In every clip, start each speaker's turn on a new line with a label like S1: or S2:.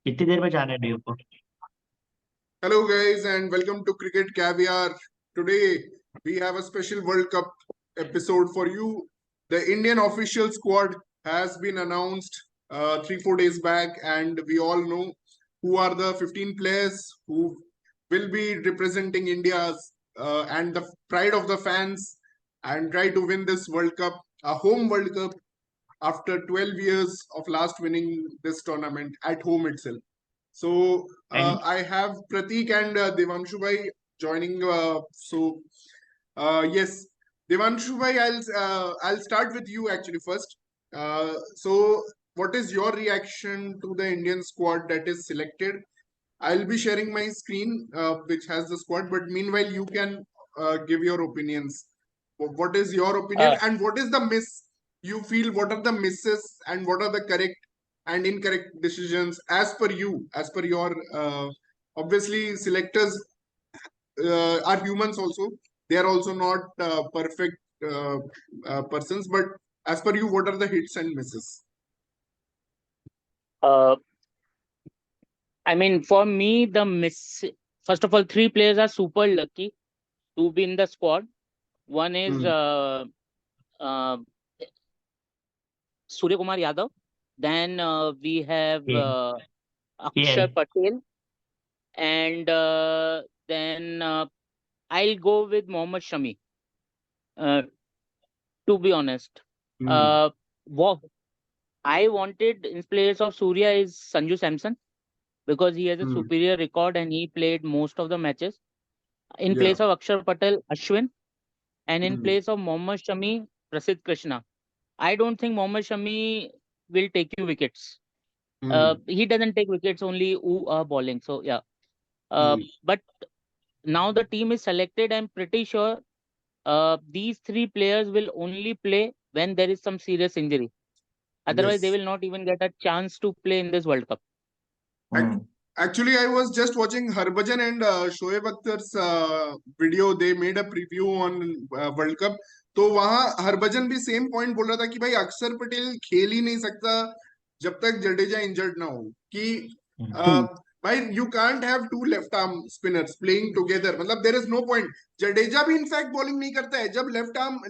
S1: कितनी देर में जाना है ड्यू को?
S2: Hello guys and welcome to Cricket Caviar. Today we have a special World Cup episode for you. The Indian official squad has been announced 3-4 days back, and we all know who are the 15 players who will be representing India's and the pride of the fans and try to win this World Cup, a home World Cup after 12 years of last winning this tournament at home itself. So
S1: and
S2: I have Pratik and Devanshu bhai joining. Yes, Devanshu bhai, I'll start with you actually first. What is your reaction to the Indian squad that is selected? I'll be sharing my screen, which has the squad. But meanwhile, you can give your opinions. What is your opinion,
S3: Uh,
S2: and what is the miss you feel? What are the misses, and what are the correct and incorrect decisions as per you, as per your obviously selectors are humans also. They are also not perfect persons, but as per you, what are the hits and misses?
S3: uh, I mean, for me, first of all, three players are super lucky to be in the squad. One is
S2: Hmm.
S3: uh, Surya Kumar Yadav. Then we have
S1: ये
S3: Akshar
S1: ये
S3: Patel, and then I'll go with Mohammad Shami. Uh, to be honest,
S2: Hmm.
S3: uh, what I wanted in place of Surya is Sanju Samson because he has a
S2: Hmm.
S3: superior record and he played most of the matches. In
S2: Yeah.
S3: place of Akshar Patel, Ashwin, and in
S2: Hmm.
S3: place of Mohammad Shami, Prasidh Krishna. I don't think Mohammad Shami will take you wickets.
S2: Hmm.
S3: He doesn't take wickets, only who are bowling. So yeah.
S2: Hmm.
S3: But now the team is selected. I'm pretty sure these three players will only play when there is some serious injury. Otherwise, they
S2: Yes.
S3: will not even get a chance to play in this World Cup.
S2: Ac- Actually, I was just watching Harbhajan and Shoaib Akhtar's video. They made a preview on World Cup. तो वहां हरभजन भी same point बोल रहा था कि भाई अक्षर पटेल खेल ही नहीं सकता जब तक जडेजा इंजर्ड ना हो कि
S1: हम्म।
S2: भाई you can't have two left arm spinners playing together मतलब there is no point Jadeja भी इनफैक्ट बॉलिंग नहीं करता है जब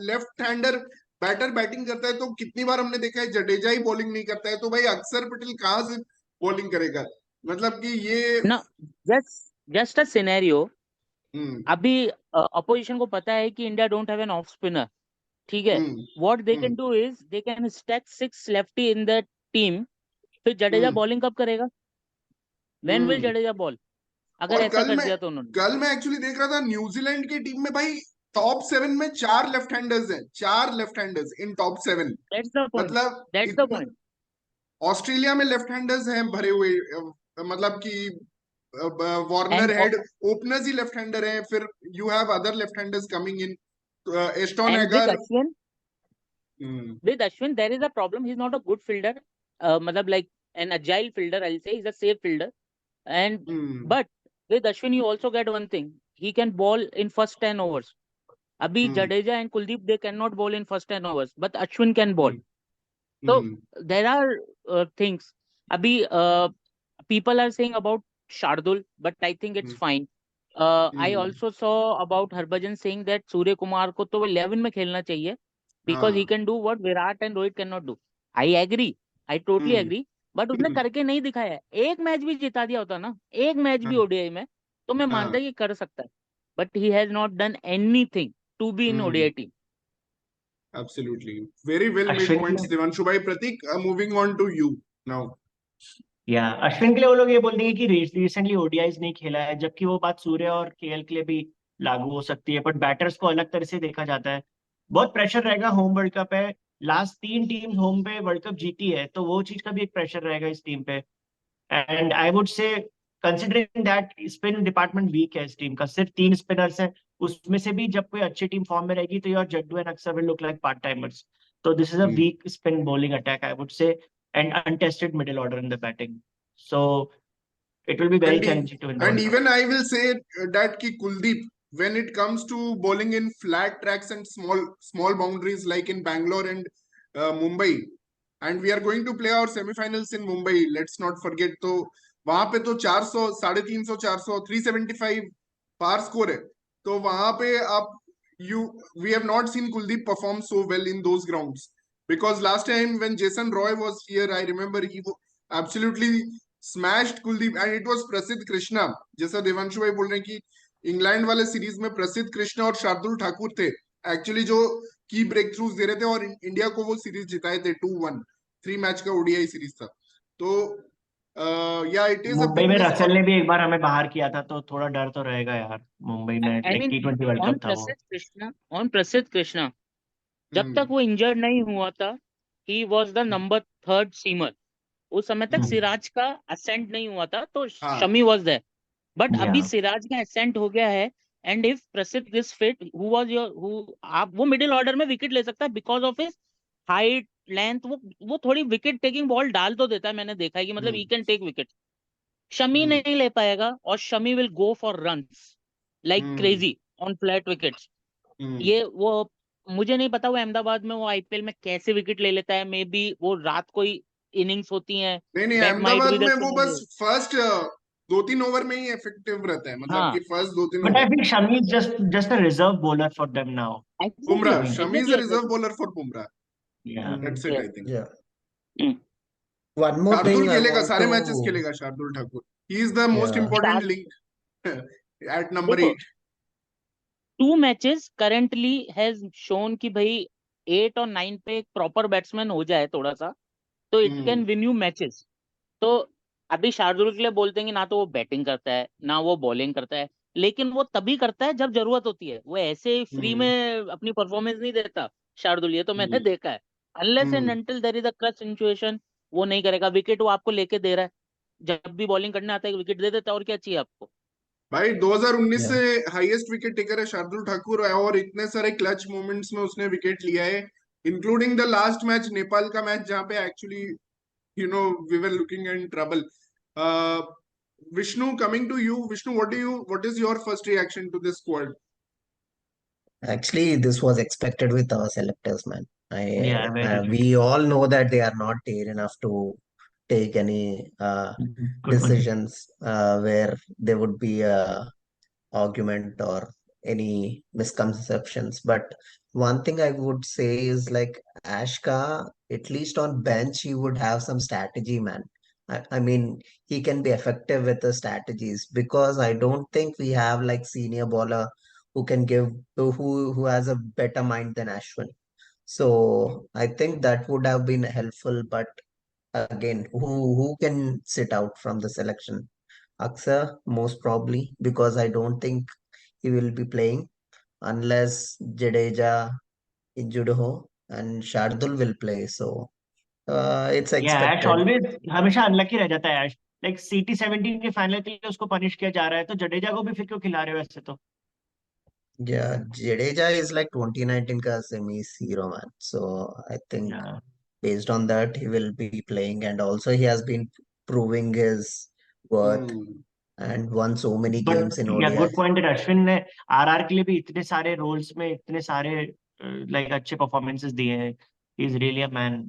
S2: लेफ्ट हैंडर बैटर बैटिंग करता है तो कितनी बार हमने देखा है जडेजा ही बॉलिंग नहीं करता है तो भाई अक्षर पटेल कहाँ से बॉलिंग करेगा मतलब कि ये
S3: ना जस्ट अ सिनेरियो
S2: हम्म
S3: अभी अपोजिशन को पता है कि India don't have an off spinner ठीक है
S2: hmm
S3: what they can
S2: hmm
S3: do is they can stack 6 lefty in the team फिर जडेजा
S2: हम्म
S3: बॉलिंग कब करेगा when will
S2: hmm
S3: Jadeja bowl अगर
S2: और
S3: ऐसा कर दिया तो उन्होंने
S2: कल मैं एक्चुअली देख रहा था न्यूजीलैंड की टीम में भाई टॉप 7 में 4 लेफ्ट हैंडर्स हैं 4 left handers in top 7
S3: that's the point
S2: मतलब
S3: दैट्स द
S2: इतना
S3: पॉइंट
S2: ऑस्ट्रेलिया में लेफ्ट हैंडर्स हैं भरे हुए मतलब कि वार्नर
S3: एंड
S2: हेड ओपनर्स ही लेफ्ट हैंडर हैं फिर you have other left handers coming in Ashton
S3: and
S2: Agar hmm
S3: with Ashwin there is a problem he's not a good fielder matlab like an agile fielder I'll say he's a safe fielder and
S2: hmm
S3: but with Ashwin you also get one thing he can bowl in first 10 overs abhi
S2: hmm
S3: Jadeja and Kuldeep they cannot bowl in first 10 overs but Ashwin can bowl
S2: hmm
S3: so
S2: hmm
S3: there are things abhi people are saying about Shardul but I think it's
S2: hmm
S3: fine I
S2: hmm,
S3: also saw about Harbhajan saying that Surya Kumar को तो 11 में खेलना चाहिए because he
S2: हाँ
S3: can do what Virat and Rohit cannot do. I agree. I totally
S2: hmm
S3: agree. But उसने करके नहीं दिखाया है एक मैच भी जिता दिया होता ना एक मैच भी
S2: हाँ
S3: ओडीआई में तो मैं
S2: हाँ
S3: मानता कि कर सकता है but he has not done anything to be in
S2: hmm
S3: ODI team
S2: Absolutely. Very well made
S1: Ashwin के
S2: points,
S1: लिए
S2: Devanshu bhai. Pratik, moving on to you now.
S1: या अश्विन के लिए वो लोग ये बोल देंगे कि रिसेंटली ओडीआईज नहीं खेला है, जबकि वो बात सूर्य और केएल के लिए भी लागू हो सकती है, बट बैटर्स को अलग तरह से देखा जाता है। बहुत प्रेशर रहेगा, होम वर्ल्ड कप है, लास्ट 3 टीम्स होम पे वर्ल्ड कप जीती है, तो वो चीज का भी एक प्रेशर रहेगा इस टीम पे। And I would say considering that spin department weak है इस टीम का, सिर्फ 3 स्पिनर्स हैं, उसमें से भी जब कोई अच्छी टीम फॉर्म में रहेगी तो your Jaddu and Axar will look like part timers. तो this is a
S2: Hmm.
S1: Weak spin bowling attack I would say, and untested middle order in the batting, so it will be very
S2: And,
S1: challenging to win the
S2: and
S1: World Cup.
S2: even I will say that ki Kuldeep, when it comes to bowling in flat tracks and small boundaries like in Bangalore and Mumbai, and we are going to play our semifinals in Mumbai. Let's not forget. तो वहां पे तो 400, 350, 400, 375 पार score है. तो वहां पे आप we have not seen Kuldeep perform so well in those grounds, because last time when Jason Roy was here, I remember he absolutely smashed Kuldeep, and it was Prasidh Krishna. जैसा देवांशु भाई बोल रहे हैं कि इंग्लैंड वाले series में प्रसिद्ध कृष्णा और शार्दुल ठाकुर थे एक्चुअली जो की ब्रेक थ्रूज दे रहे थे, और इंडिया को वो सीरीज जिताए थे 2-1. 3 मैच का ओडीआई सीरीज था. तो या it is a
S1: Mumbai
S2: big
S1: में
S2: मिस.
S1: रसेल ने भी एक बार हमें बाहर किया था, तो थोड़ा डर तो रहेगा यार मुंबई में,
S3: I
S1: like
S3: mean
S1: T20 world
S3: on
S1: cup था वो.
S3: प्रसिद्ध कृष्णा जब तक वो इंजर्ड नहीं हुआ था, he was the number 3rd seamer. उस समय तक
S1: हम्म.
S3: सिराज का असेंट नहीं हुआ था, तो
S2: हाँ.
S3: Shami was there. बट
S1: या
S3: अभी सिराज का असेंट हो गया है. एंड इफ प्रसिद्ध is fit, who was your who आप वो मिडिल ऑर्डर में विकेट ले सकता है because of his height, length. वो थोड़ी विकेट टेकिंग बॉल डाल तो देता है, मैंने देखा है कि मतलब he can take wicket. Shami नहीं ले पाएगा, और Shami will go for runs like crazy on flat wickets. ये वो मुझे नहीं पता वो अहमदाबाद में वो आईपीएल में कैसे विकेट ले लेता है. मे बी वो रात को ही इनिंग्स होती हैं.
S2: नहीं,
S3: that might
S2: Ahmedabad
S3: be the
S2: में वो बस
S3: सिनेरियो.
S2: फर्स्ट 2-3 ओवर में ही इफेक्टिव रहता है, मतलब कि
S3: हाँ,
S2: first 2-3
S1: but I
S2: over.
S1: Think Shami is just a reserve bowler for them now.
S3: Exactly
S2: Bumrah,
S1: Shami,
S2: Shami is a
S3: exactly
S2: reserve
S3: exactly.
S2: Bowler for Bumrah.
S1: Yeah
S2: that's it I think.
S4: Yeah. One more
S2: Shardul
S4: thing I
S2: खेलेगा,
S4: want
S2: सारे मैचेस
S4: to,
S2: खेलेगा Shardul Thakur. He is the most
S4: yeah,
S2: important link at number
S3: देखो
S2: 8.
S3: 2 matches currently has shown कि भाई 8 और 9 पे एक प्रॉपर बैट्समैन हो जाए थोड़ा सा, तो it can win you matches. तो अभी शार्दुल के लिए बोलते हैं कि ना तो वो बैटिंग करता है ना वो बॉलिंग करता है, लेकिन वो तभी करता है जब जरूरत होती है. वो ऐसे फ्री में अपनी परफॉर्मेंस नहीं देता शार्दुल, ये तो मैंने देखा है. Unless and until there is a crunch situation, वो नहीं करेगा. विकेट वो आपको लेके दे रहा है, जब भी बॉलिंग करने आता है विकेट दे देता है, और क्या चाहिए आपको.
S2: भाई 2019
S4: yeah.
S2: से हाईएस्ट विकेट टेकर है शार्दुल ठाकुर, और इतने सारे क्लच मोमेंट्स में उसने विकेट लिया है, including the last match, Nepal का मैच, जहां पे actually we were looking in trouble. Vishnu, coming to you, Vishnu, what is your first reaction to this squad?
S4: Actually, this was expected with our selectors, man.
S1: या very
S4: We all know that they are not dare enough to take any
S1: good point.
S4: decisions where there would be a argument or any misconceptions. But one thing I would say is like Ashka, at least on bench, he would have some strategy, man. I mean, he can be effective with the strategies because I don't think we have like senior bowler who can give who has a better mind than Ashwin. So I think that would have been helpful. But again, who can sit out from the selection? Aksa, most probably, because I don't think he will be playing unless Jadeja injured ho and Shardul will play. So it's
S1: या ऐश
S4: expected.
S1: Always हमेशा unlucky रह जाता है ऐश. Like CT17 के final के लिए उसको punish किया जा रहा है, तो जडेजा को भी फिर क्यों खिला रहे हो ऐसे तो.
S4: Yeah, Jadeja is like 2019 ka semis hero, man. So I think
S1: या
S4: based on that, he will be playing, and also he has been proving his worth and won so many games
S1: but
S4: in
S1: या
S4: ODI.
S1: Good point है, अश्विन ने RR के लिए भी इतने सारे roles में इतने सारे लाइक अच्छे परफॉर्मेंस दिए हैं. He is really a man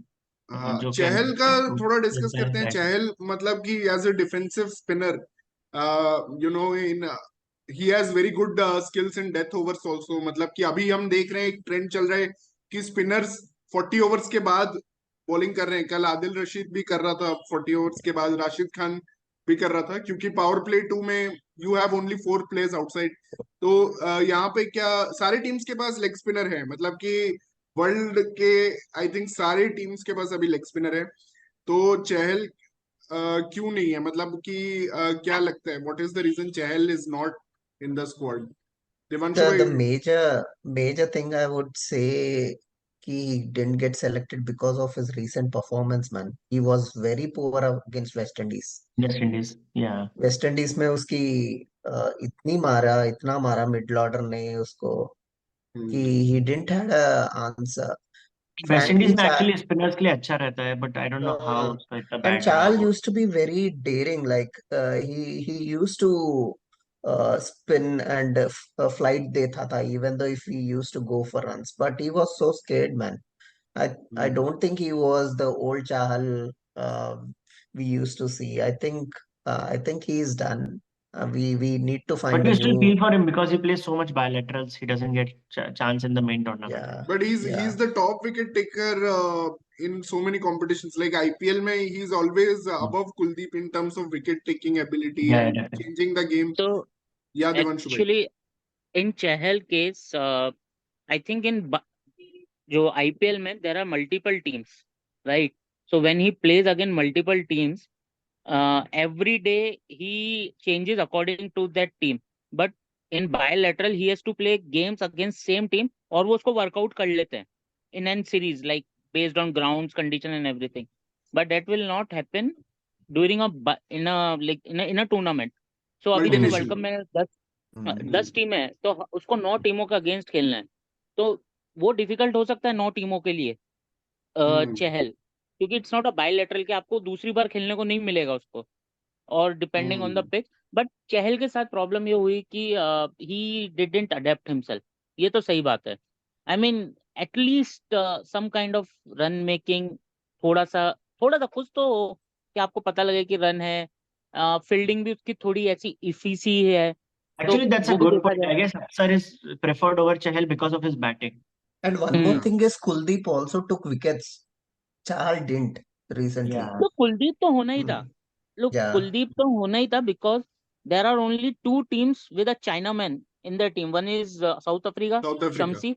S1: जो कैन
S2: चहल का थोड़ा डिस्कस करते हैं.
S1: बैट.
S2: चहल मतलब कि as a defensive spinner, in he has very good skills in death overs also. मतलब कि अभी हम देख रहे हैं एक ट्रेंड चल रहा है कि स्पिनर्स 40 ओवर्स के बाद बॉलिंग कर रहे हैं. कल आदिल रशीद भी कर रहा था 40 ओवर्स के बाद, राशिद खान भी कर रहा था, क्योंकि पावर प्ले 2 में you have only 4 players outside. तो यहाँ पे क्या सारे टीम्स के पास लेग स्पिनर है, मतलब कि वर्ल्ड के आई थिंक सारे टीम्स के पास अभी लेग स्पिनर है. तो चहल क्यों नहीं है, मतलब कि क्या लगता है, what is the reason Chahal is not in the squad? Devanshu
S4: The
S2: भाई.
S4: major thing I would say he didn't get selected because of his recent performance, man. He was very poor against West Indies.
S1: West Indies. या
S4: West Indies में उसकी इतना मारा middle order ने उसको कि he didn't had a answer.
S1: West Indies
S4: Frankly,
S1: में actually spinners के लिए अच्छा रहता है, but I don't know how उसका इतना
S4: and
S1: बैड रहा
S4: Chal
S1: वो.
S4: used to be very daring. Like he used to spin and flight देता था, even though if he used to go for runs. But he was so scared, man. I don't think he was the old Chahal we used to see. I think he's done. We need to
S1: But
S4: find a
S1: you still
S4: new.
S1: feel for him because he plays so much bilaterals. He doesn't get chance in the main tournament.
S4: Yeah,
S2: But he's
S4: yeah.
S2: the top wicket taker in so many competitions. Like IPL, mein, he's always above Kuldeep in terms of wicket taking ability
S1: Yeah,
S2: and
S1: definitely.
S2: changing the game.
S3: So
S2: Yeah, Devanshu bhai.
S3: actually, in Chahal case, I think जो IPL में there are multiple teams, right? So when he plays against multiple teams, every day he changes according to that team. But in bilateral he has to play games against same team और वो उसको workout कर लेते हैं in an series like based on grounds condition and everything. But that will not happen during in a tournament. So अभी जैसे world
S2: Multi-nation.
S3: Cup में 10
S4: Mm.
S3: 10 team है तो उसको 9 टीमों का अगेंस्ट खेलना है, तो वो डिफिकल्ट हो सकता है 9 टीमों के लिए चहल, क्योंकि इट्स नॉट अ बायलैटरल कि आपको दूसरी बार खेलने को नहीं मिलेगा उसको, और depending on the pitch. But Chahal के साथ प्रॉब्लम ये हुई कि ही डिडंट अडेप्ट हिमसेल्फ. ये तो सही बात है. I mean at least some kind of run making, थोड़ा सा कुछ तो हो कि आपको पता लगे कि रन है. फील्डिंग भी उसकी थोड़ी ऐसी इफी सी है, तो
S1: Actually, that's a
S3: वो भी
S1: good
S3: देखा
S1: point.
S3: जाए.
S1: I guess Afsar is preferred over Chahal because of his batting.
S4: And one more
S3: hmm.
S4: thing is Kuldeep also took wickets. Chahal didn't recently.
S1: Yeah.
S3: तो कुलदीप तो होना ही था. Look,
S4: Yeah,
S3: Kuldeep तो होना ही था because there are only 2 teams with a Chinaman in their team. One is South Africa,
S2: South Africa.
S3: Shamsi,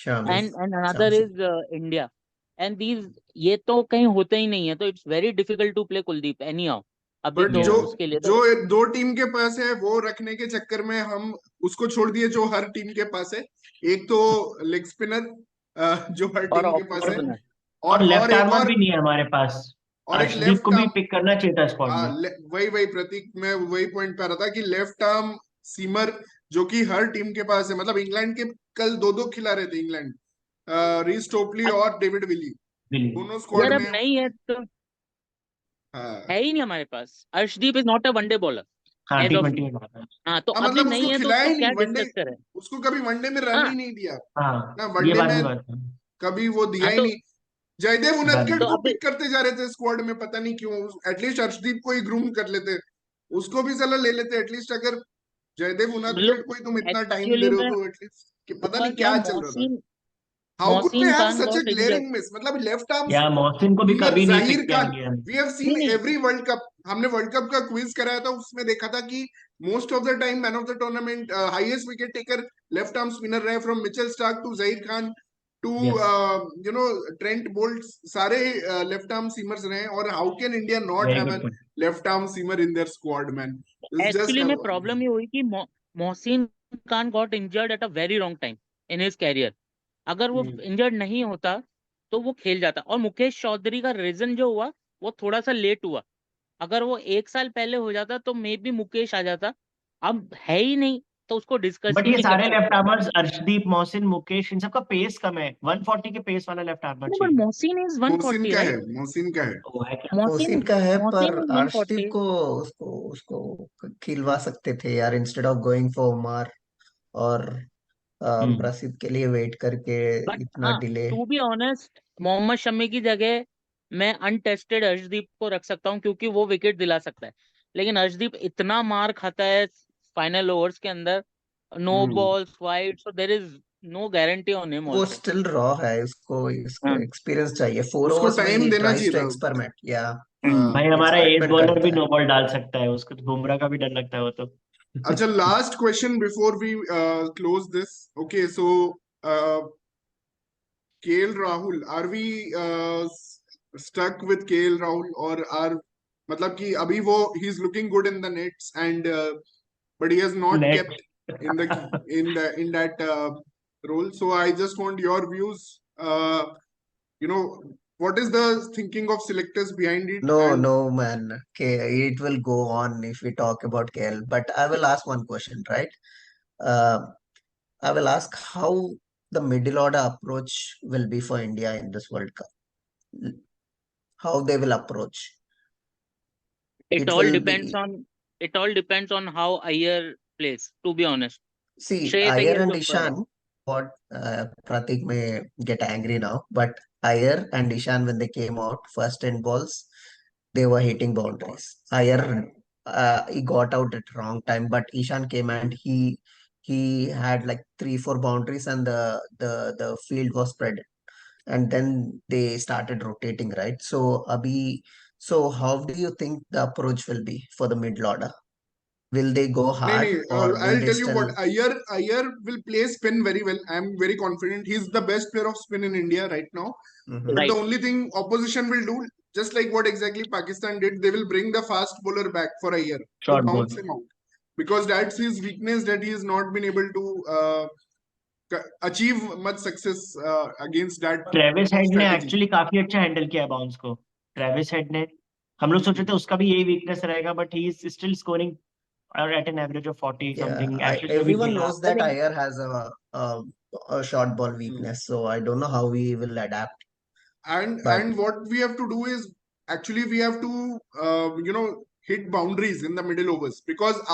S4: Shams.
S3: and another
S4: Shamsi.
S3: is India. And these ये तो कहीं होते ही नहीं है, तो it's very difficult to play Kuldeep anyhow. अभी
S2: but
S3: तो
S2: जो
S3: उसके लिए
S2: जो
S3: तो
S2: दो टीम के पास है वो रखने के चक्कर में हम उसको छोड़ दिए जो हर टीम के पास है. एक तो लेग स्पिनर जो हर
S3: और
S2: टीम के
S3: ऑफ
S2: पास है,
S3: ओपनर.
S1: और लेफ्ट
S2: एक
S1: आर्मर
S2: और
S1: भी नहीं है हमारे पास.
S2: और एक
S1: अर्शदीप को
S2: लेफ्ट
S1: भी
S2: आर्म.
S1: पिक करना चाहिए था स्क्वाड
S2: हाँ,
S1: में.
S2: वही प्रतीक, मैं वही पॉइंट पे आ रहा था कि लेफ्ट आर्म सीमर जो कि हर टीम के पास है. मतलब इंग्लैंड के कल दो खिला रहे थे इंग्लैंड, रीस टोपली और डेविड विली,
S1: बिल्ली.
S2: दोनों स्क्वाड
S3: यार अब
S2: में.
S3: नहीं है तो
S2: हाँ
S3: है ही नहीं हमारे पास. Arshdeep is not a one day bowler
S1: हाँ,
S3: एज ऑफ
S1: T20
S3: नो.
S1: में बात है.
S3: हाँ, तो
S2: हाँ,
S3: अभी
S2: मतलब उसको
S3: नहीं है तो
S2: खिलाया
S3: उसको
S2: ही
S3: क्या
S2: नहीं वनडे.
S3: डिस्कस करें.
S2: उसको कभी वनडे में रन
S3: हाँ,
S2: ही नहीं दिया
S1: हाँ,
S2: ना,
S1: ये
S2: वनडे
S1: बात भी
S2: में
S1: बात है.
S2: कभी वो दिया
S3: हाँ
S2: ही
S3: तो
S2: नहीं. जयदेव
S1: डन.
S2: उनदकट
S3: तो
S2: को
S3: अभी
S2: पिक करते जा रहे थे स्क्वाड में, पता नहीं क्यों. एटलीस्ट अर्शदीप को ही ग्रूम कर लेते, उसको भी सलाह ले लेते एटलीस्ट. अगर जयदेव
S3: लोग
S2: उनदकट को ही तुम इतना टाइम दे
S3: एक्चुअली
S2: रहे हो
S3: में
S2: तो एटलीस्ट, कि पता नहीं
S3: हुआ क्या,
S2: क्या चल रहा था.
S3: Mohsin
S2: how could they
S3: Mohsin
S2: have
S3: Khan
S2: such a
S3: got injured.
S2: Glaring miss? मतलब लेफ्ट आर्म
S1: या मोहसिन को भी
S2: स्पिनर
S1: कभी नहीं
S2: जाहिर
S1: पिक किया
S2: खान.
S1: गया.
S2: वी हैव
S3: नहीं
S2: सीन
S3: नहीं
S2: एवरी वर्ल्ड कप. हमने वर्ल्ड कप का क्विज कराया था, उसमें देखा था कि most of the time man of the tournament highest wicket taker left arm spinner रहे, from Mitchell Starc to Zaheer Khan to
S1: Yes.
S2: Trent Boult, सारे लेफ्ट आर्म सीमर्स रहे. और how can India not
S1: Very
S2: have
S1: good
S2: a
S1: point.
S2: Left arm seamer in their squad man? It's
S3: actually में
S2: just
S3: problem ये हुई कि Mohsin Khan got injured at a very wrong time in his career. अगर वो injured नहीं होता तो वो खेल जाता. और मुकेश चौधरी का रीजन जो हुआ वो थोड़ा सा लेट हुआ. अगर वो 1 साल पहले हो जाता तो मे बी मुकेश आ जाता. अब है ही नहीं तो उसको डिस्कस
S1: बट
S3: ही
S1: ये
S3: नहीं कर
S1: सारे लेफ्ट
S3: सकते.
S1: आर्मर्स अर्शदीप, मोहसिन, मुकेश, इन सबका पेस कम है. 140 के पेस वाला लेफ्ट आर्मर
S3: नहीं, बट
S1: चाहिए.
S3: मोहसिन इज
S2: मोहसिन
S3: 140
S2: का है,
S3: राइट.
S2: मोहसिन का है.
S1: वो है क्या?
S3: मोहसिन
S4: मोहसिन का है, पर
S3: मोहसिन इज
S4: अर्शदीप
S3: 140.
S4: को उसको खिलवा सकते थे यार, instead of going for Umar और
S1: हम्म.
S4: प्रसिद्ध के लिए वेट करके
S3: बट
S4: इतना
S3: हाँ,
S4: delay.
S3: To be honest Mohammed Shami की जगह मैं अनटेस्टेड अर्शदीप को रख सकता हूँ क्योंकि वो विकेट दिला सकता है. लेकिन अर्शदीप इतना मार खाता है फाइनल ओवर्स के अंदर, no balls wide, so there is no guarantee on him
S4: वो
S3: आल्सो.
S4: स्टिल रॉ है, इसको
S3: हाँ.
S4: एक्सपीरियंस चाहिए. 4
S2: उसको
S4: ओवर्स में
S2: टाइम
S4: ही
S2: देना
S4: ट्राइज
S2: चाहिए
S4: टू
S2: था.
S4: एक्सपेरिमेंट. या
S1: भाई हमारा एज
S4: एक्सपेरिमेंट
S1: बॉलर भी
S4: करता है.
S1: नो बॉल डाल सकता है, उसको तो बुमराह का भी डर लगता है वो तो.
S2: अच्छा, last question before we close this. Okay, so KL Rahul, are we stuck with KL Rahul, or are, मतलब कि अभी वो he is looking good in the nets and but he has not
S1: net.
S2: kept in that role. So I just want your views. You know, what is the thinking of selectors behind it?
S4: No,
S2: And
S4: no, man. Okay, it will go on if we talk about KL. But I will ask one question, right? Uh, I will ask how the middle order approach will be for India in this World Cup. How they will approach.
S3: It
S4: It
S3: all
S4: will
S3: depends
S4: be,
S3: on it all depends on how Iyer plays, to be honest.
S4: see,
S3: Shreyas
S4: Iyer
S3: Iyer
S4: and
S3: के ऊपर है.
S4: Ishan, what Pratik may get angry now, but Iyer and Ishan, when they came out, first 10 balls, they were hitting boundaries. Iyer, he got out at wrong time, but Ishan came and he had like 3-4 boundaries, and the field was spread. And then they started rotating, right? So, so how do you think the approach will be for the middle order? Will they go
S2: No,
S4: hard,
S2: no,
S4: or will
S2: I'll
S4: they
S2: tell you
S4: still?
S2: what, Iyer will play spin very well. I'm very confident. He's the best player of spin in India right now.
S4: Mhm.
S2: But the
S3: Right.
S2: only thing opposition will do, just like what exactly Pakistan did, they will bring the fast bowler back for a year to
S1: Short ball.
S2: bounce him out. Because that's his weakness, that he has not been able to achieve much success against that
S1: Travis head ने
S2: strategy.
S1: Actually काफी अच्छा handle किया bounce को. Travis head ने, हम लोग सोचे थे उसका भी यही वीकनेस रहेगा, but he is still scoring at an average of 40
S4: Yeah,
S1: something. Ashes में भी
S4: everyone
S1: खेला.
S4: knows
S3: I
S4: that
S3: think
S4: Iyer has a short ball weakness, so I don't know how we will adapt.
S2: And
S4: But
S2: what we have to do is actually we have to hit boundaries in the middle overs, because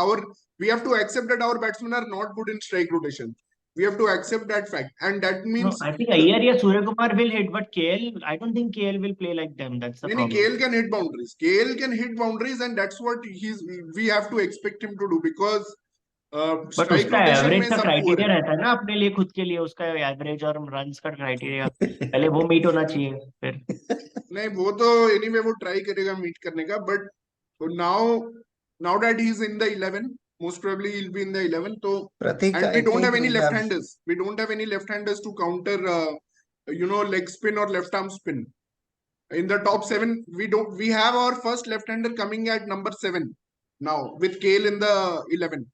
S2: we have to accept that our batsmen are not good in strike rotation. We have to accept that fact, and that
S1: No,
S2: means
S1: I think Iyer या Surya Kumar will hit, but KL, I don't think KL will play like them. That's the problem.
S2: KL can hit boundaries. KL can hit boundaries, and that's what we have to expect him to do, because
S1: but
S2: strike
S1: उसका
S2: rotation
S1: average
S2: में
S1: का
S2: सब poor
S1: criteria
S2: है.
S1: रहता है ना अपने लिए, खुद के लिए उसका एवरेज और रन्स का क्राइटेरिया पहले वो मीट होना चाहिए फिर.
S2: नहीं, वो तो anyway वो try करेगा meet करने का, but now that he's in the 11, most probably he'll be in the 11. So,
S4: Pratik,
S2: and we
S4: I
S2: don't have
S4: think
S2: any
S4: we have.
S2: left-handers. We don't have any left-handers to counter, leg spin or left arm spin. In the top 7, we have our first left-hander coming at number 7 now with Kale in the 11.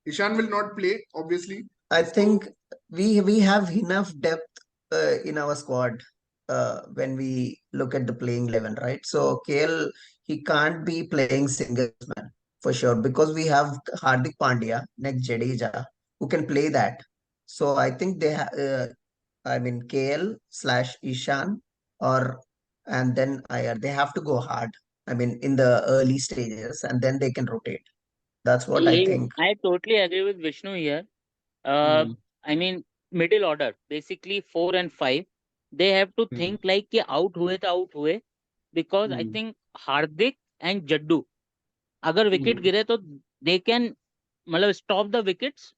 S2: Ishan will not play, obviously.
S4: I
S2: So,
S4: think we have enough depth in our squad when we look at the playing 11, right? So KL, he can't be playing singles man for sure, because we have Hardik Pandya next Jadeja who can play that. So I think I mean KL/Ishan, or and then Iyer, they have to go hard. I mean in the early stages, and then they can rotate. That's what I think.
S3: I totally agree with Vishnu here. Uh,
S2: hmm,
S3: I mean, middle order, basically 4 and 5, they have to think like कि out हुए तो out हुए, because I think Hardik and Jaddu, अगर wicket गिरे तो they can मतलब stop the wickets,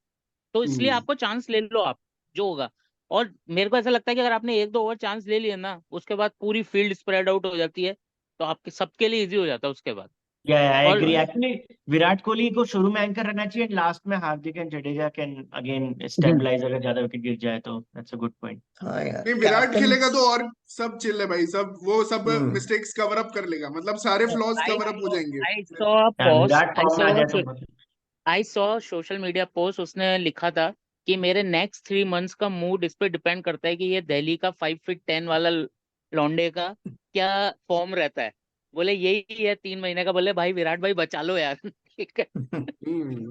S3: तो इसलिए आपको चांस ले लो आप, जो होगा. और मेरे को ऐसा लगता है कि अगर आपने 1-2 ओवर चांस ले लिया ना, उसके बाद पूरी फील्ड स्प्रेड आउट हो जाती है, तो आपके सबके लिए इजी हो जाता है उसके बाद.
S1: आई
S3: और
S1: एग्री. एक्चुअली विराट कोहली को शुरू में एंकर रहना चाहिए, लास्ट में Hardik and Jadeja can again stabilize अगर ज्यादा विकेट गिर जाए तो. That's a good point.
S4: हाँ यार,
S2: नहीं, विराट खेलेगा तो
S4: captains.
S2: और सब चिल है भाई, सब
S4: Hmm.
S2: मिस्टेक्स कवर अप कर लेगा, मतलब सारे फ्लॉज
S3: I
S2: कवर अप हो
S3: saw
S2: जाएंगे.
S3: I saw a post.
S1: Virat form में आ जाए तो मस्त.
S3: I saw social media post, उसने लिखा था कि मेरे नेक्स्ट 3 मंथ्स का मूड इस पे डिपेंड करता है कि ये दिल्ली का 5 फीट 10 वाला लौंडे का क्या फॉर्म रहता है. बोले यही है 3 महीने का. बोले भाई विराट भाई बचा लो यार. ठीक है.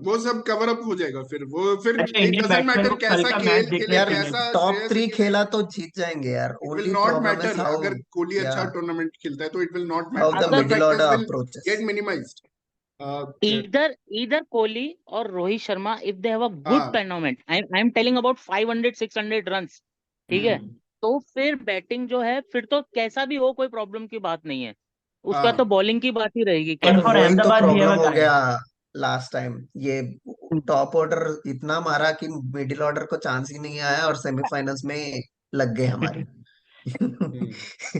S2: वो सब कवर अप हो जाएगा, फिर
S1: अच्छा,
S2: it
S1: Indian
S2: doesn't
S1: batsman
S2: matter
S1: को कल
S2: कैसा
S1: का मैच
S2: केएल खेले,
S1: देखना
S4: यार
S1: चाहिए.
S2: कैसा
S4: टॉप
S2: श्रेयस
S4: 3
S2: खेले,
S4: खेला तो जीत जाएंगे यार.
S2: It will
S4: Only
S2: not
S4: problem is
S2: matter.
S4: how,
S2: अगर कोहली अच्छा
S4: yeah,
S2: टूर्नामेंट खेलता है तो it will not
S4: how
S2: matter.
S4: the
S3: अगर
S2: other
S4: middle order
S2: factors will
S4: approaches.
S2: Get minimised.
S3: either Kohli और Rohit Sharma, if they have a good
S2: हाँ.
S3: tournament, I'm telling about 500-600 runs, ठीक है, तो फिर बैटिंग जो है, फिर तो कैसा भी हो कोई प्रॉब्लम की बात नहीं है. उसका
S2: हाँ.
S3: तो बॉलिंग की बात ही रहेगी
S1: And
S3: कि
S1: for
S4: वही तो
S1: Ahmedabad, we have
S4: problem
S1: a
S4: हो
S1: guy.
S4: गया लास्ट टाइम. ये टॉप ऑर्डर इतना मारा कि मिडिल ऑर्डर को चांस ही नहीं आया, और सेमीफाइनल्स में लग गए हमारे.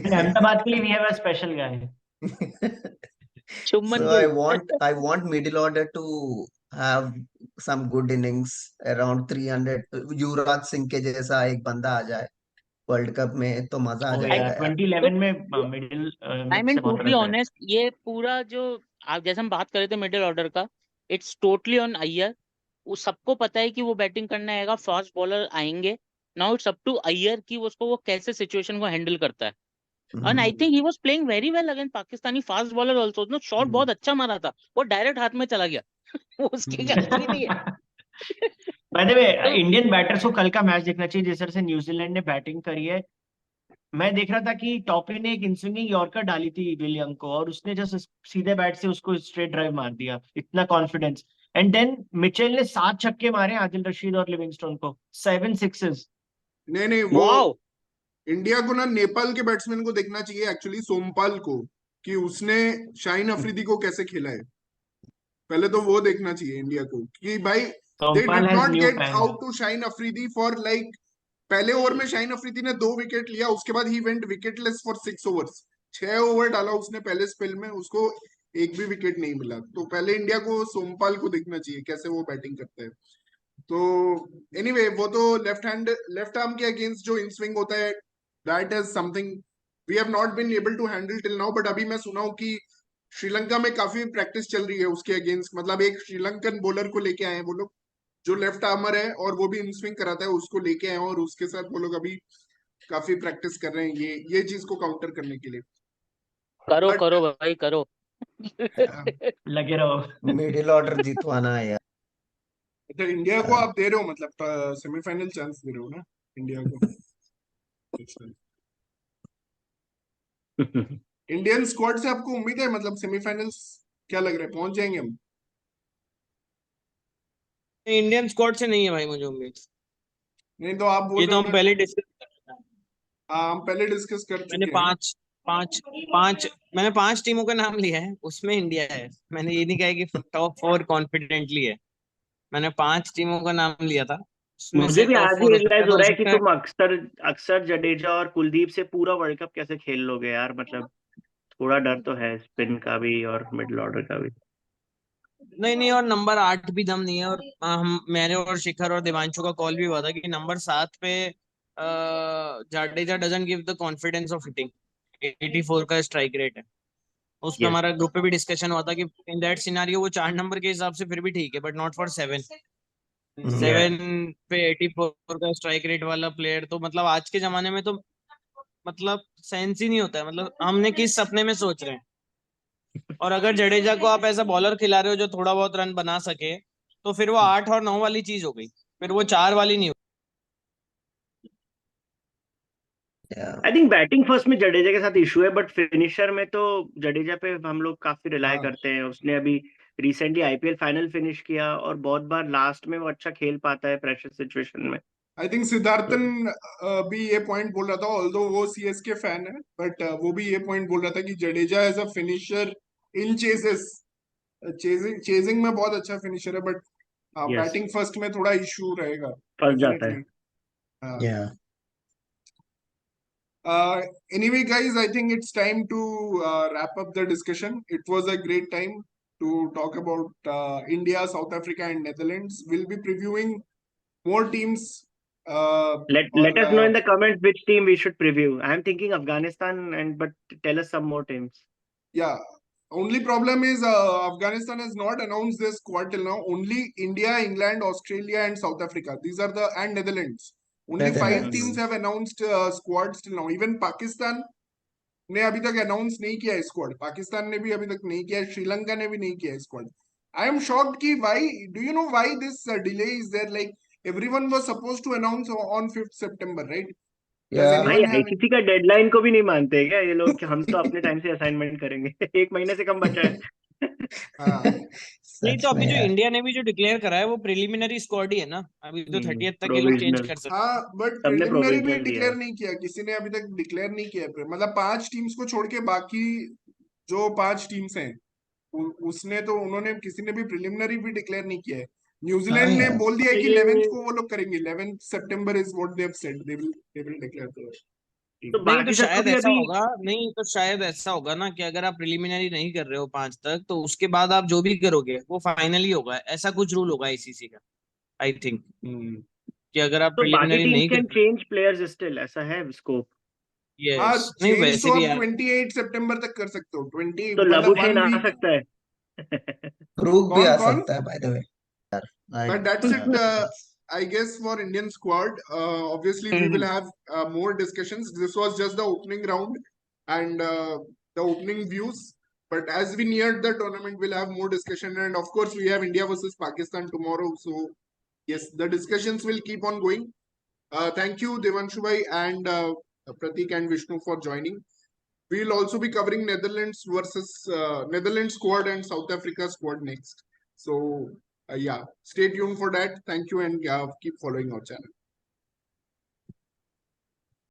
S1: And Ahmedabad के लिए we have a special guy.
S3: Shubman
S4: So
S3: Gill.
S4: I want middle order to have some good innings around 300. Yuvraj Singh के जैसा एक बंदा आ जाए वर्ल्ड कप में तो मजा आ
S1: Oh
S3: I
S1: yeah,
S4: जाएगा यार.
S1: 2011 में मिडिल
S3: mean
S1: से
S3: to
S1: बहुत
S3: be
S1: रन करे.
S3: honest, ये पूरा जो आप जैसे हम बात कर रहे थे मिडिल ऑर्डर का, इट्स टोटली ऑन अय्यर. वो सबको पता है कि वो बैटिंग करने आएगा, फास्ट बॉलर आएंगे. Now it's up to Iyer कि उसको वो कैसे सिचुएशन को हैंडल करता है. And I think he was playing very well against Pakistani fast bowler also. No, shot बहुत अच्छा मारा था, वो डायरेक्ट हाथ में चला गया. वो उसकी गलती नहीं है.
S1: बाय द वे,
S3: तो
S1: इंडियन बैटर्स को कल का मैच देखना चाहिए. जिस तरह से न्यूजीलैंड ने बैटिंग करी है, मैं देख रहा था कि टॉपी ने एक इनस्विंगिंग यॉर्कर डाली थी विलियम को, और उसने जस्ट सीधे बैट से उसको स्ट्रेट ड्राइव मार दिया. इतना कॉन्फिडेंस. एंड देन मिचेल ने 7 छक्के मारे आदिल रशीद और लिविंगस्टोन को, 7 सिक्सेस.
S2: नहीं,
S3: वाओ.
S2: इंडिया को ना नेपाल के बैट्समैन को देखना चाहिए एक्चुअली, सोमपाल को, कि उसने शाहीन अफरीदी को कैसे खेला है। पहले तो वो देखना चाहिए इंडिया को कि भाई they
S1: Sompal
S2: did
S1: has
S2: not
S1: new
S2: get
S1: fans.
S2: Out to Shaheen Afridi for like, पहले ओवर में शाहीन अफरीदी ने 2 विकेट लिया, उसके बाद ही went wicketless for 6 overs. 6 over डाला उसने पहले स्पेल में, उसको एक भी विकेट नहीं मिला। तो पहले इंडिया को सोमपाल को देखना चाहिए कैसे वो बैटिंग करता है। तो एनीवे वो तो लेफ्ट आर्म के अगेंस्ट जो इन स्विंग होता है, that is something we have not been able to handle till now. But अभी मैं सुना हूं कि श्रीलंका में काफी प्रैक्टिस चल रही है उसके अगेंस्ट, मतलब एक श्रीलंकन बॉलर को लेके आए हैं वो लोग, जो लेफ्ट आर्मर है और वो भी इन स्विंग कराता है, उसको लेके आए हैं और उसके साथ वो लोग अभी काफी प्रैक्टिस कर रहे हैं ये चीज को काउंटर करने के लिए।
S3: करो
S2: बट
S3: करो भाई करो।
S1: लगे रहो।
S4: मिडिल ऑर्डर जितवाना है यार।
S2: अच्छा, इंडिया को आप दे रहे हो, मतलब सेमीफाइनल चांस दे रहे हो ना इंडिया को। इंडियन स्क्वाड से आपको उम्मीद है, मतलब सेमीफाइनल्स क्या लग रहा है, पहुंच जाएंगे हम?
S5: इंडियन स्क्वाड से नहीं है भाई मुझे उम्मीद।
S2: नहीं तो आप बोल
S5: ये
S2: रहे
S5: तो
S2: हो
S5: हम
S2: ना।
S5: पहले डिस्कस कर चुके हैं।
S2: हाँ, हम पहले डिस्कस कर
S5: मैंने
S2: चुके हैं।
S5: पांच पांच पांच मैंने 5 टीमों का नाम लिया है, उसमें इंडिया है। मैंने ये नहीं कहा कि टॉप 4 कॉन्फिडेंटली है। मैंने 5 टीमों का नाम लिया था, उसमें
S1: मुझे
S5: से
S1: भी
S5: टॉप
S1: आज ही
S5: 4 हो सकता
S1: रियलाइज
S5: है,
S1: हो
S5: तो हो
S1: रहा है कि
S5: सकता है।
S1: तुम अक्सर अक्सर जडेजा और कुलदीप से पूरा वर्ल्ड कप कैसे खेल लोगे यार, मतलब थोड़ा डर तो है स्पिन का भी और मिडिल ऑर्डर का भी।
S5: नहीं नहीं, और नंबर 8 भी दम नहीं है। और हम मेरे और शिखर और देवांशु का कॉल भी हुआ था कि नंबर 7 पे Jadeja doesn't give the confidence of hitting. 84 का स्ट्राइक रेट है। उस पे
S1: यस।
S5: हमारा ग्रुप पे भी डिस्कशन हुआ था कि इन दैट सिनारियो वो 4 नंबर के हिसाब से फिर भी ठीक है, बट नॉट फॉर 7।
S1: या
S5: 7 पे 84 का स्ट्राइक रेट वाला प्लेयर तो मतलब आज के जमाने में तो मतलब सेंस ही नहीं होता है। मतलब हमने किस सपने में सोच रहे हैं। और अगर जडेजा को आप ऐसा बॉलर खिला रहे हो जो थोड़ा बहुत रन बना सके, तो फिर वो 8 और 9 वाली चीज हो गई, फिर वो 4 वाली नहीं
S4: Yeah.
S1: I think batting first में जडेजा के साथ इशू है, बट फिनिशर में तो जडेजा पे हम लोग काफी रिलाय
S2: हाँ,
S1: करते हैं। उसने अभी रिसेंटली आईपीएल फाइनल फिनिश किया और बहुत बार लास्ट में वो अच्छा खेल पाता है प्रेशर सिचुएशन में।
S2: आई थिंक सिद्धार्थन भी ये पॉइंट बोल रहा था, ऑल्दो वो सीएसके फैन है, बट वो भी ये पॉइंट बोल रहा था कि Jadeja as a finisher in chases, chasing में बहुत अच्छा फिनिशर है, बट
S1: यस,
S2: बैटिंग फर्स्ट में थोड़ा इशू रहेगा
S1: फंस जाता है।
S2: Definitely.
S4: Yeah.
S2: Anyway, guys, I think it's time to wrap up the discussion. It was a great time to talk about India, South Africa, and Netherlands. We'll be previewing more teams.
S1: Let us know in the comments which team we should preview. I am thinking Afghanistan, and but tell us some more teams.
S2: Yeah. Only problem is Afghanistan has not announced their squad till now. Only India, England, Australia, and South Africa. These are the and Netherlands. Only 5
S4: Netherlands.
S2: teams have announced squads till now. Even Pakistan ने अभी तक announce नहीं किया है squad, Pakistan ने भी अभी तक नहीं किया है, श्रीलंका ने भी नहीं किया है स्क्वाड। आई एम शॉक्ड कि why, do you know why this delay is there? Like everyone was supposed to announce on 5th September, right? Does
S4: Yeah.
S1: भाई
S2: एनीवन हैव?
S1: आईसीसी का डेडलाइन को भी नहीं मानते हैं क्या ये लोग कि हम तो अपने टाइम से असाइनमेंट करेंगे। 1 महीने से कम बचा है।
S2: हाँ,
S5: नहीं।
S4: सच
S5: तो
S4: में
S5: अभी जो
S4: यार।
S5: इंडिया ने भी जो डिक्लेयर करा है वो प्रिलिमिनरी स्क्वाड ही है ना। अभी तो 30th तक ये लोग चेंज
S1: प्रोविजनल,
S5: कर सकते
S2: हाँ, बट
S1: सबने
S2: प्रिलिमिनरी भी
S1: प्रोविजनल दिया
S2: डिक्लेयर
S1: है।
S2: नहीं किया, किसी ने अभी तक डिक्लेयर नहीं किया है। मतलब 5 टीम्स को छोड़ के बाकी जो 5 टीम्स हैं, उसने तो उन्होंने किसी ने भी प्रिलिमिनरी भी डिक्लेयर नहीं किया है।
S4: हाँ
S2: न्यूजीलैंड ने
S4: यार।
S2: बोल दिया है
S1: तो
S2: कि
S1: ये
S2: 11th को वो लोग करेंगे, 11th September is what they have said, they will declare.
S1: तो
S5: नहीं। तो
S1: बाकी सबको
S5: शायद
S1: भी
S5: ऐसा
S1: अभी
S5: होगा, नहीं तो शायद ऐसा होगा ना कि अगर आप प्रिलिमिनरी नहीं कर रहे हो 5 तक, तो उसके बाद आप जो भी करोगे वो फाइनली होगा। ऐसा कुछ रूल होगा आईसीसी का, आई थिंक, कि अगर आप
S1: तो बाकी
S5: प्रिलिमिनरी
S1: टीम्स
S5: नहीं
S1: कैन
S5: कर।
S1: चेंज प्लेयर्स स्टिल, ऐसा है स्कोप।
S2: हाँ,
S5: यस। नहीं
S2: चेंज
S5: वैसे
S2: तो
S5: भी
S2: आप
S5: यार।
S2: 28 सितंबर तक कर सकते हो, 20
S1: तो
S2: मतलब
S1: लबुशेन
S2: 1
S1: आ
S2: वीक।
S1: सकता है।
S4: क्रूक भी
S2: कौन
S4: आ
S2: कौन?
S4: सकता है by the way. I
S2: But that's it, I guess, for Indian squad. Obviously, we will have more discussions. This was just the opening round and the opening views. But as we near the tournament, we'll have more discussion. And of course, we have India versus Pakistan tomorrow. So, yes, the discussions will keep on going. Thank you, Devanshu bhai and Pratik and Vishnu for joining. We will also be covering Netherlands versus Netherlands squad and South Africa squad next. So, yeah, stay tuned for that. Thank you and keep following our channel.